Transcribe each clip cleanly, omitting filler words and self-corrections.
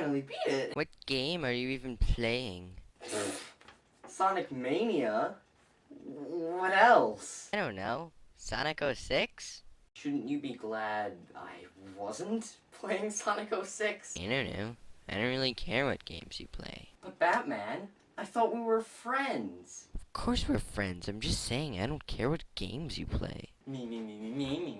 finally beat it! What game are you even playing? Sonic Mania? What else? I don't know. Sonic 06? Shouldn't you be glad I wasn't playing Sonic 06? I don't know. I don't really care what games you play. But Batman, I thought we were friends. Of course we're friends. I'm just saying I don't care what games you play. Me.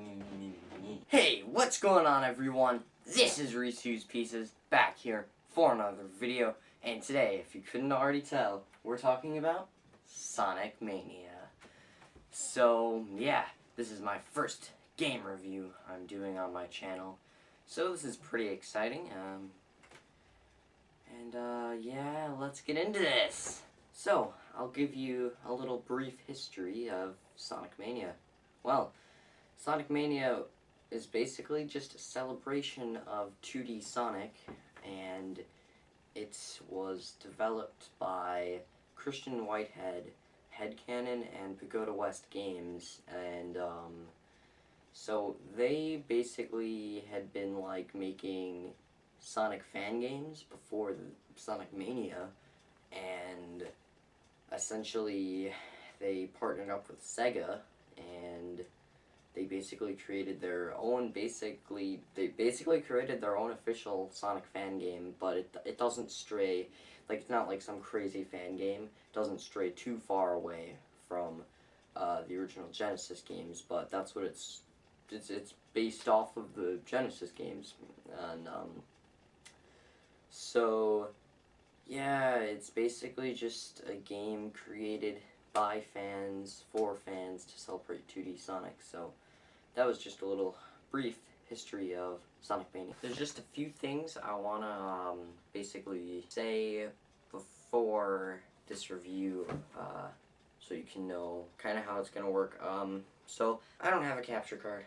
Hey, what's going on, everyone? This is Reese's Pieces, back here for another video. And today, if you couldn't already tell, we're talking about Sonic Mania. So, yeah, this is my first game review I'm doing on my channel. So this is pretty exciting. Yeah, let's get into this. So, I'll give you a little brief history of Sonic Mania. Well, Sonic Mania is basically just a celebration of 2D Sonic, and it was developed by Christian Whitehead, Headcanon, and Pagoda West Games, and so they basically had been like making Sonic fan games before the Sonic Mania, and essentially they partnered up with Sega, and they basically created their own created their own official Sonic fan game, but it doesn't stray, like, it's not like some crazy fan game. It doesn't stray too far away from the original Genesis games, but that's what it's based off of the Genesis games. And so yeah, it's basically just a game created by fans, for fans, to celebrate 2D Sonic. So that was just a little brief history of Sonic Mania. There's just a few things I want to basically say before this review, so you can know kind of how it's going to work. So I don't have a capture card.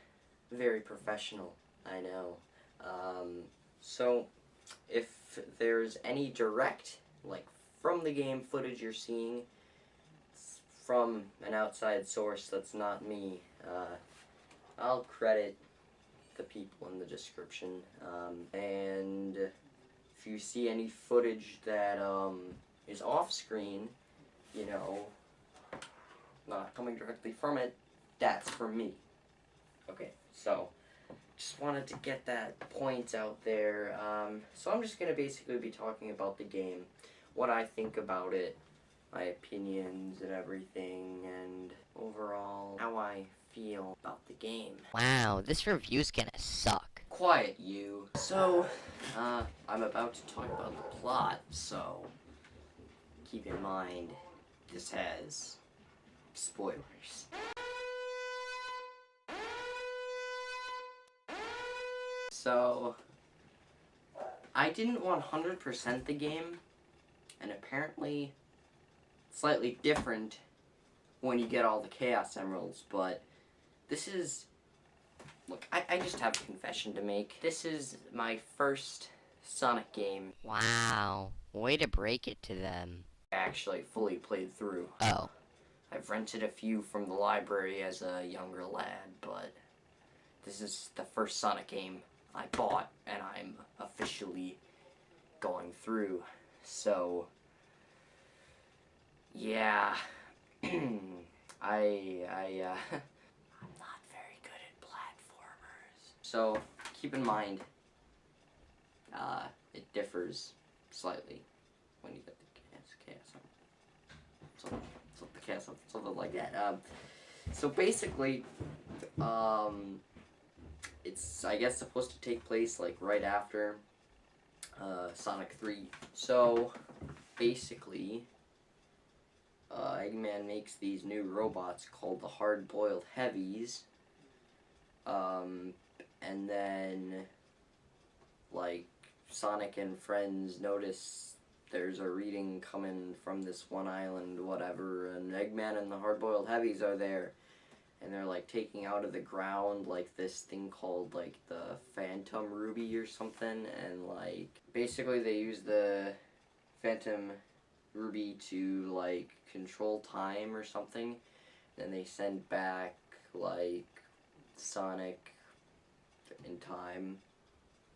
Very professional, I know. So if there's any direct, like, from the game footage you're seeing, from an outside source that's not me, I'll credit the people in the description. And if you see any footage that is off screen, you know, not coming directly from it, that's from me. Okay, so just wanted to get that point out there. So I'm just going to basically be talking about the game, what I think about it, my opinions and everything, and overall how I feel about the game. Wow, this review's gonna suck. Quiet, you. So, I'm about to talk about the plot, so keep in mind this has spoilers. So, I didn't 100% the game, and apparently slightly different when you get all the Chaos Emeralds, but this is, look, I just have a confession to make. This is my first Sonic game Wow, way to break it to them. I actually fully played through. Oh. I've rented a few from the library as a younger lad, but this is the first Sonic game I bought, and I'm officially going through. So, yeah, I'm not very good at platformers. So, keep in mind, it differs slightly when you get the chaos, something like that. So basically, it's, I guess, supposed to take place like right after Sonic 3. So basically, Eggman makes these new robots called the Hard-Boiled Heavies, and then, like, Sonic and friends notice there's a reading coming from this one island, whatever, and Eggman and the Hard-Boiled Heavies are there, and they're, like, taking out of the ground, like, this thing called, like, the Phantom Ruby or something, and, like, basically they use the Phantom Ruby to, like, control time or something, and they send back, like, Sonic in time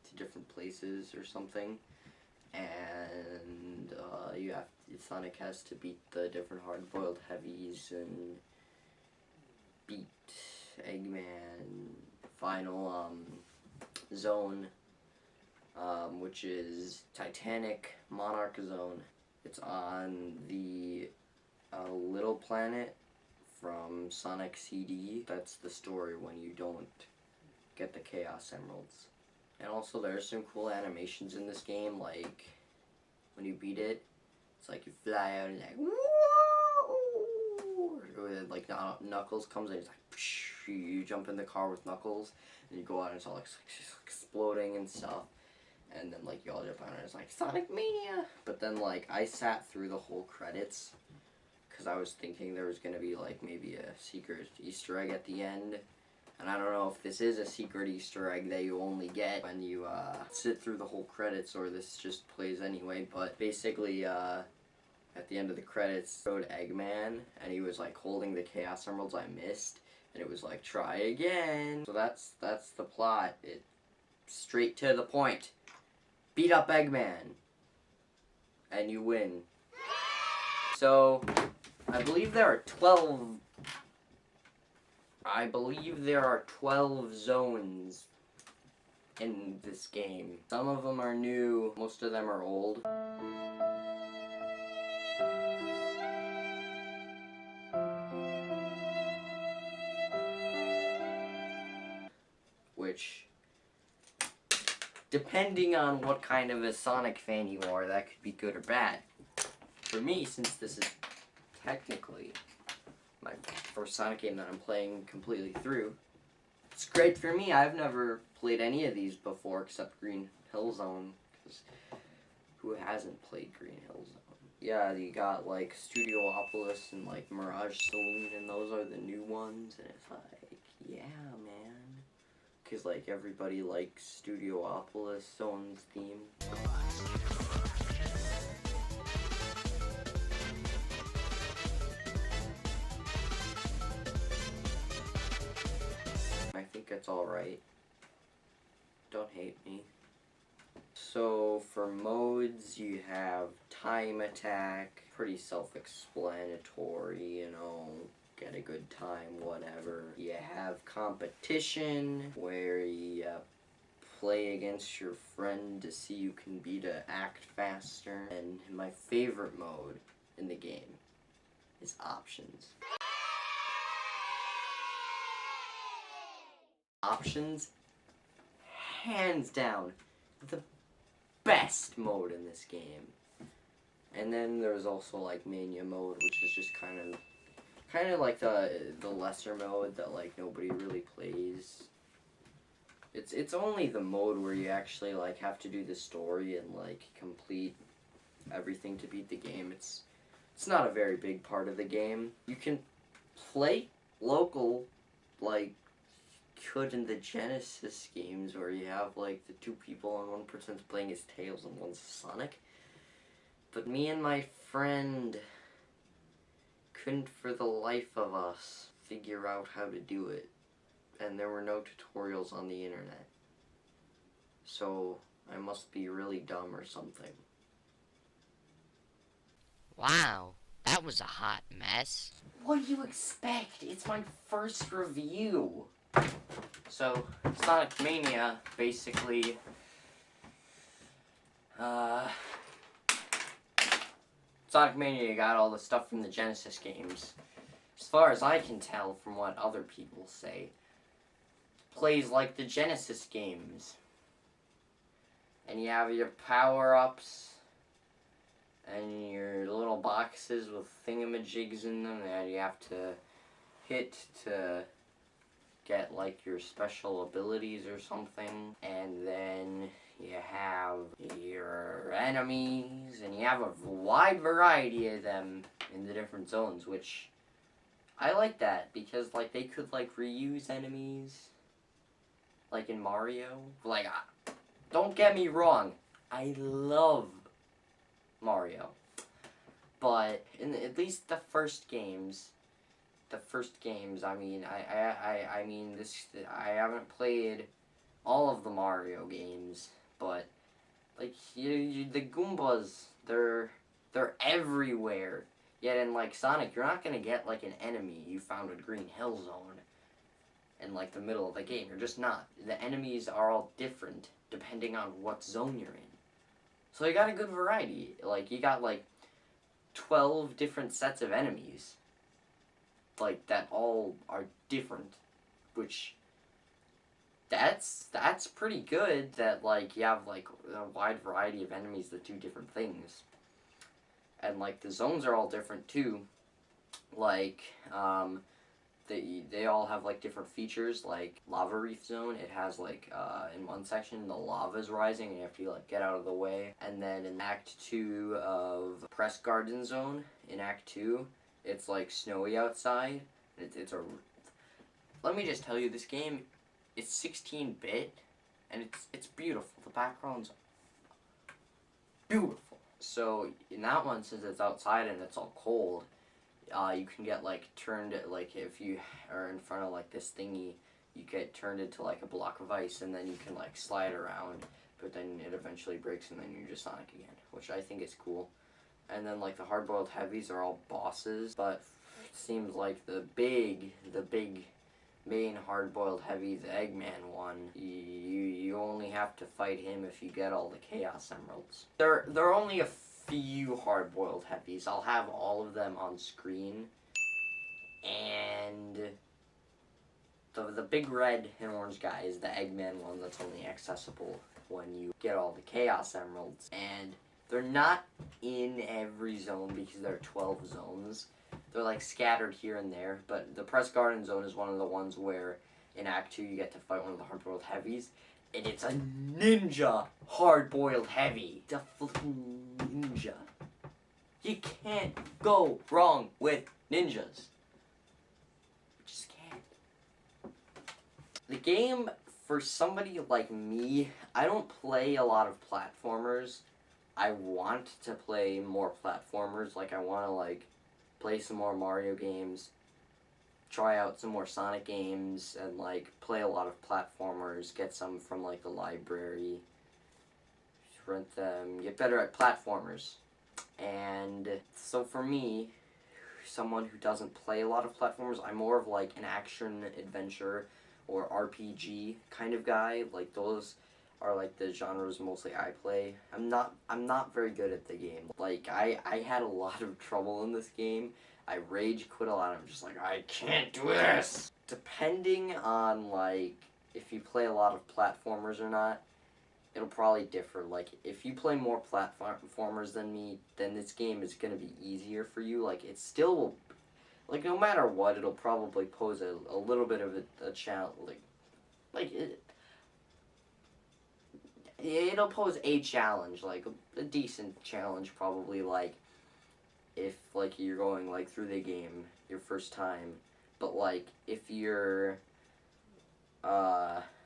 to different places or something, and Sonic has to beat the different hard-boiled heavies and beat Eggman. Final zone, which is Titanic Monarch Zone. It's on the little planet from Sonic CD. That's the story when you don't get the Chaos Emeralds. And also there's some cool animations in this game, like when you beat it, it's like you fly out and like whoa! Or like Knuckles comes in, it's like psh, you jump in the car with Knuckles and you go out and it's all like exploding and stuff. And then like you all jump out and it's like Sonic Mania. But then like I sat through the whole credits because I was thinking there was gonna be like maybe a secret Easter egg at the end. And I don't know if this is a secret Easter egg that you only get when you sit through the whole credits, or this just plays anyway. But basically, at the end of the credits, showed Eggman, and he was like holding the Chaos Emeralds I missed, and it was like try again. So that's the plot. It straight to the point. Beat up Eggman, and you win. So I believe there are 12 zones in this game. Some of them are new, most of them are old. Which, depending on what kind of a Sonic fan you are, that could be good or bad. For me, since this is technically my first Sonic game that I'm playing completely through, it's great for me. I've never played any of these before except Green Hill Zone, because who hasn't played Green Hill Zone? Yeah, you got like Studiopolis and like Mirage Saloon, and those are the new ones, and it's like, yeah, man. Because like everybody likes Studiopolis Zone's theme. I think it's alright. Don't hate me. So for modes, you have time attack, pretty self-explanatory, you know, get a good time, whatever. You have competition, where you play against your friend to see who can beat a act faster. And my favorite mode in the game is options. Options, hands down, the best mode in this game. And then there's also like Mania mode, which is just kind of like the lesser mode that like nobody really plays. It's only the mode where you actually like have to do the story and like complete everything to beat the game. It's not a very big part of the game. You can play local like could in the Genesis games, where you have like the two people and one person's playing as Tails and one's Sonic. But me and my friend couldn't for the life of us figure out how to do it, and there were no tutorials on the internet. So I must be really dumb or something. Wow, that was a hot mess. What do you expect? It's my first review. So, Sonic Mania, basically, Sonic Mania got all the stuff from the Genesis games. As far as I can tell from what other people say, plays like the Genesis games. And you have your power-ups, and your little boxes with thingamajigs in them that you have to hit to get like your special abilities or something. And then you have your enemies, and you have a wide variety of them in the different zones, which I like that, because like they could like reuse enemies like in Mario. Like, don't get me wrong, I love Mario, but in at least the first games, I mean, I mean, I haven't played all of the Mario games, but Like the Goombas, they're everywhere. Yet in like Sonic, you're not gonna get like an enemy you found in Green Hill Zone in like the middle of the game. You're just not. The enemies are all different depending on what zone you're in. So you got a good variety. Like you got like 12 different sets of enemies. Like that all are different, which that's pretty good that like you have like a wide variety of enemies that do different things. And like the zones are all different too. Like they all have like different features. Like Lava Reef Zone, it has like in one section the lava's rising and you have to like get out of the way. And then in Act 2 of Press Garden Zone, in Act 2, it's like snowy outside. It's a let me just tell you, this game, it's 16-bit and it's beautiful. The background's beautiful. So in that one, since it's outside and it's all cold, you can get like turned, like if you are in front of like this thingy, you get turned into like a block of ice, and then you can like slide around, but then it eventually breaks and then you're just Sonic again, which I think is cool. And then like the hard-boiled heavies are all bosses, but it seems like the big main hard-boiled heavy, the Eggman one, you only have to fight him if you get all the Chaos Emeralds. There are only a few hard-boiled heavies. I'll have all of them on screen. And the big red and orange guy is the Eggman one that's only accessible when you get all the Chaos Emeralds. And they're not in every zone because there are 12 zones. They're like scattered here and there, but the Press Garden Zone is one of the ones where in Act 2 you get to fight one of the hard-boiled heavies, and it's a ninja hard-boiled heavy. It's a fucking ninja. You can't go wrong with ninjas. You just can't. The game, for somebody like me, I don't play a lot of platformers. I want to play more platformers. Like, I want to, like, play some more Mario games, try out some more Sonic games, and like play a lot of platformers, get some from like the library, rent them, get better at platformers. And so for me, someone who doesn't play a lot of platformers, I'm more of like an action adventure or RPG kind of guy. Like those are like the genres mostly I play. I'm not very good at the game. Like I had a lot of trouble in this game. I rage quit a lot. I'm just like, I can't do this. Depending on like if you play a lot of platformers or not, it'll probably differ. Like if you play more platformers than me, then this game is gonna be easier for you. Like it still will, like no matter what, it'll probably pose a little bit of a challenge. Like it'll pose a challenge, like a decent challenge probably, like if like you're going like through the game your first time. But like if you're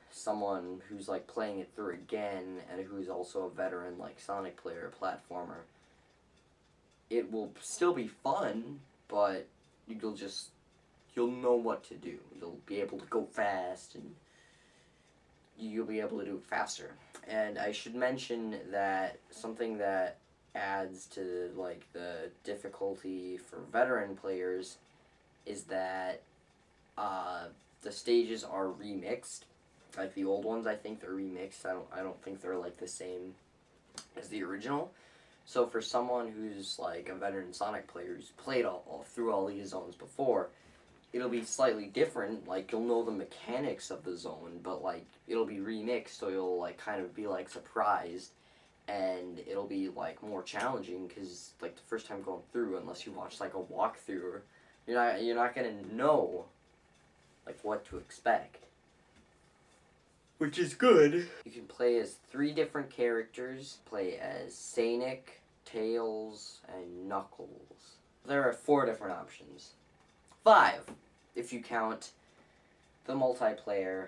someone who's like playing it through again and who's also a veteran like Sonic player, platformer, it will still be fun, but you'll know what to do. You'll be able to go fast and you'll be able to do it faster. And I should mention that something that adds to like the difficulty for veteran players is that the stages are remixed. Like the old ones, I think they're remixed. I don't think they're like the same as the original. So for someone who's like a veteran Sonic player who's played all through all these zones before, it'll be slightly different. Like you'll know the mechanics of the zone, but like it'll be remixed, so you'll like kind of be like surprised, and it'll be like more challenging because like the first time going through, unless you watch like a walkthrough, you're not gonna know like what to expect. Which is good. You can play as 3 different characters. Play as Sonic, Tails, and Knuckles. There are 4 different options. 5, if you count the multiplayer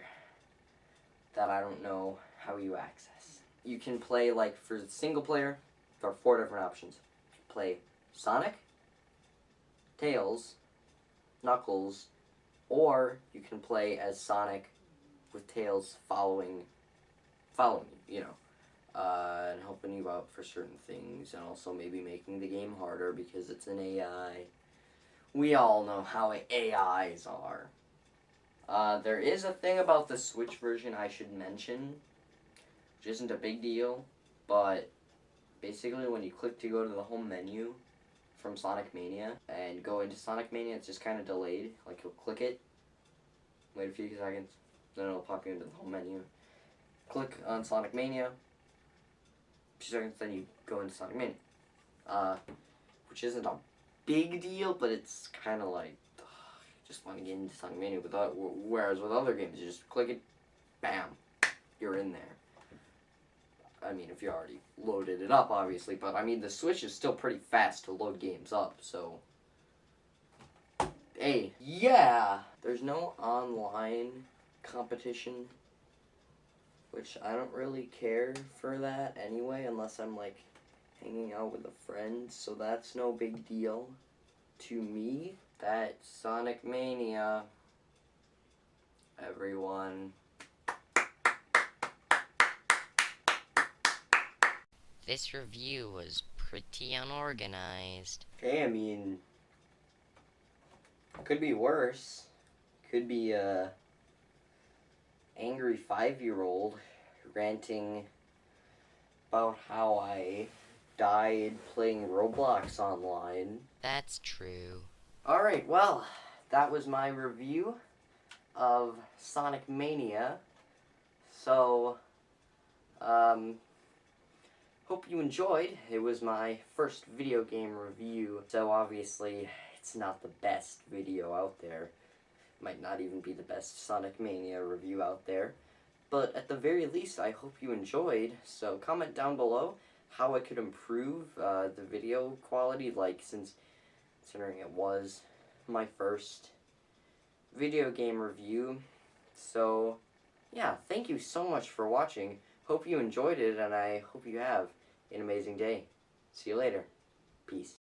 that I don't know how you access. You can play, like, for single player, there are 4 different options. You can play Sonic, Tails, Knuckles, or you can play as Sonic with Tails following you, you know. and helping you out for certain things, and also maybe making the game harder because it's an AI. We all know how AIs are. There is a thing about the Switch version I should mention, which isn't a big deal, but basically when you click to go to the home menu from Sonic Mania and go into Sonic Mania, it's just kind of delayed. Like, you'll click it, wait a few seconds, then it'll pop you into the home menu. Click on Sonic Mania, a few seconds, then you go into Sonic Mania. Which isn't a big deal, but it's kind of like, just want to get into Sonic Mania. Whereas with other games, you just click it, bam, you're in there. I mean, if you already loaded it up, obviously, but I mean, the Switch is still pretty fast to load games up, so. Hey, yeah! There's no online competition, which I don't really care for that anyway, unless I'm like hanging out with a friend, so that's no big deal to me. That Sonic Mania, everyone. This review was pretty unorganized. Hey, I mean, could be worse. Could be a angry 5-year-old ranting about how I died playing Roblox online. That's true. Alright, well, that was my review of Sonic Mania. So, hope you enjoyed. It was my first video game review, so obviously it's not the best video out there. Might not even be the best Sonic Mania review out there. But at the very least, I hope you enjoyed, so comment down below how I could improve the video quality, like, considering it was my first video game review. So, yeah, thank you so much for watching. Hope you enjoyed it, and I hope you have an amazing day. See you later. Peace.